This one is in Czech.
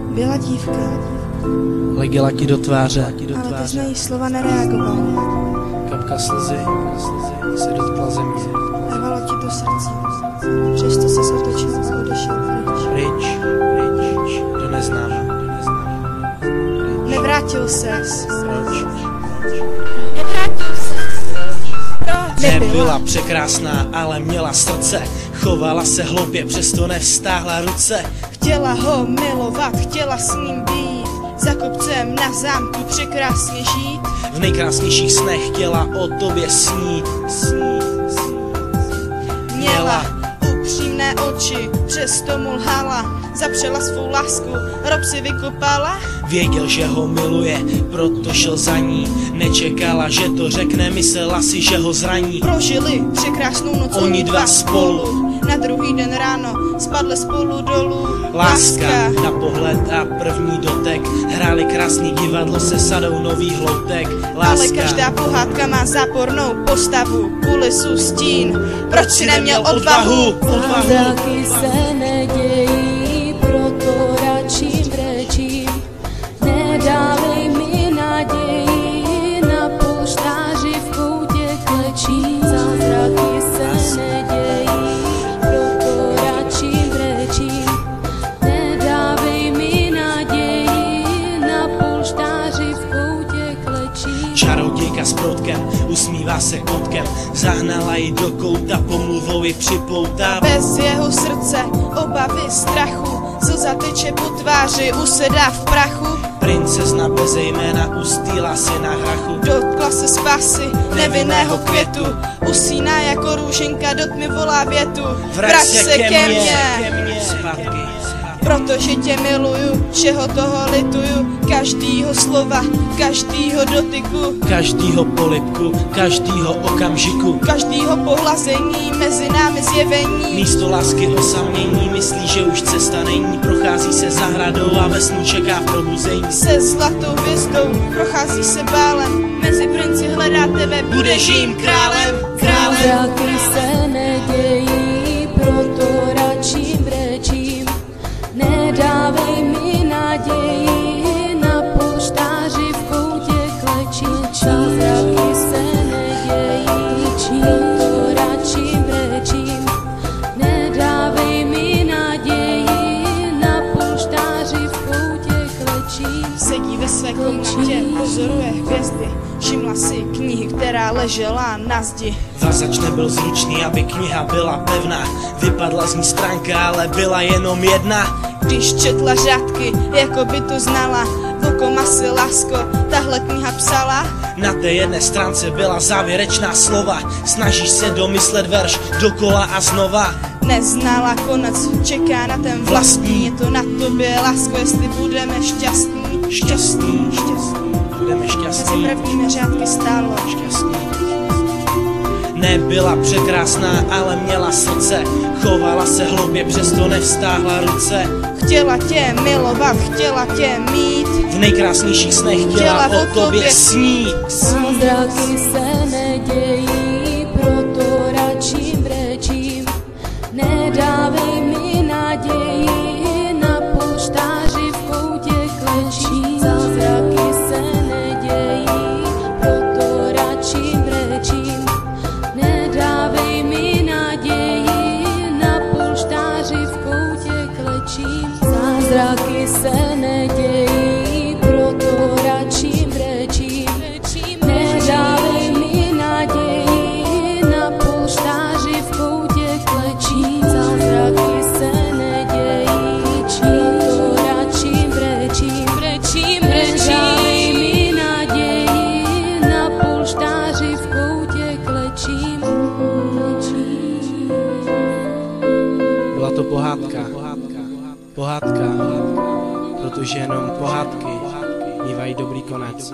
Byla dívka, Letěla ti do tváře, ale teď na její slova nereagoval. kapka slzy se dotkla země. Rvalo ti do srdce, přesto se otočil a odešel pryč. Pryč, do neznáma. Nevrátil ses. Proč? Nevrátil ses. Proč? Nebyla překrásná, ale měla srdce. Chovala se hloupě, přesto nevstáhla ruce. Chtěla ho milovat, chtěla s ním být, za kopcem na zámku překrásně žít. V nejkrásnějších snech chtěla o tobě snít. Měla upřímné oči, přesto mu lhala, zapřela svou lásku, rob si vykopala. Věděl, že ho miluje, proto šel za ní. Nečekala, že to řekne, myslela si, že ho zraní. Prožili překrásnou noc Oni dva spolu. Na druhý den ráno spadli spolu dolů. Láska na pohled a první dotek. Hráli krásný divadlo se sadou nových loutek. Ale Láska. každá pohádka má zápornou postavu, kulisu, stín. Proč si neměl odvahu? Zázraky se nedějí, proto radši brečím. Nedávej mi naději, na polštáři v koutě klečím. Zázraky se nedějí, proto radši brečím. Nedávej mi naději, na polštáři v koutě klečím. Čarodějka s proutkem, usmívá se kotkem. Zahnala ji do kouta, pomluvou ji připoutá. Bez jeho srdce, obavy, strachu, slza teče po tváři, usedá v prachu. Princezna bez jména ustýla si na hrachu. Dotkla se spásy nevinného květu, usíná jako růženka, do tmy volá větu. Vrať se ke mně, Zpátky. protože tě miluju, všeho toho lituju, každýho slova, každýho dotyku, Každýho polibku, každýho okamžiku. každýho pohlazení, mezi námi zjevení. Místo lásky osamění, myslí, že už cesta není. Prochází se zahradou a ve snu čeká probuzení. Se zlatou hvězdou prochází se bálem, mezi princi hledá tebe, budeš jím králem. Zázraky se nedějí, proto radši brečím. Nedávej mi naději, na polštáři v koutě klečím. Zázraky se nedějí, proto radši brečím. Nedávej mi naději, na polštáři v koutě klečím. Sedí ve své komnatě, pozoruje hvězdy, všimla si knihy, která ležela na zdi. Vazač nebyl zručný, aby kniha byla pevná. Vypadla z ní stránka, ale byla jenom jedna. Když četla řádky, jako by to znala, v okoma si lásko, tahle kniha psala. Na té jedné stránce byla závěrečná slova. Snažíš se domyslet verš dokola a znova. Neznala konec, čeká na ten vlastní, je to na tobě, lásko, jestli budeme šťastní. Šťastný, budeme Mezi šťastní. prvními řádky stálo. Šťastný. Nebyla překrásná, ale měla srdce. Chovala se hloupě, přesto nevstáhla ruce. Chtěla tě milovat, chtěla tě mít, V nejkrásnějších snech chtěla o tobě snít. Zázraky se nedějí, proto radši brečím. Nedávej mi naději, na polštáři v koutě klečím. Zázraky se nedějí, proto radši brečím. Nedávej mi naději, na polštáři v koutě klečím. Zázraky se nedějí, proto radši brečím. Nedávej mi naději, na polštáři v koutě klečím. Zázraky se nedějí, proto radši brečím. Nedávej mi naději, na polštáři v koutě klečím. Byla to pohádka. Pohádka, protože jenom pohádky mívají dobrý konec.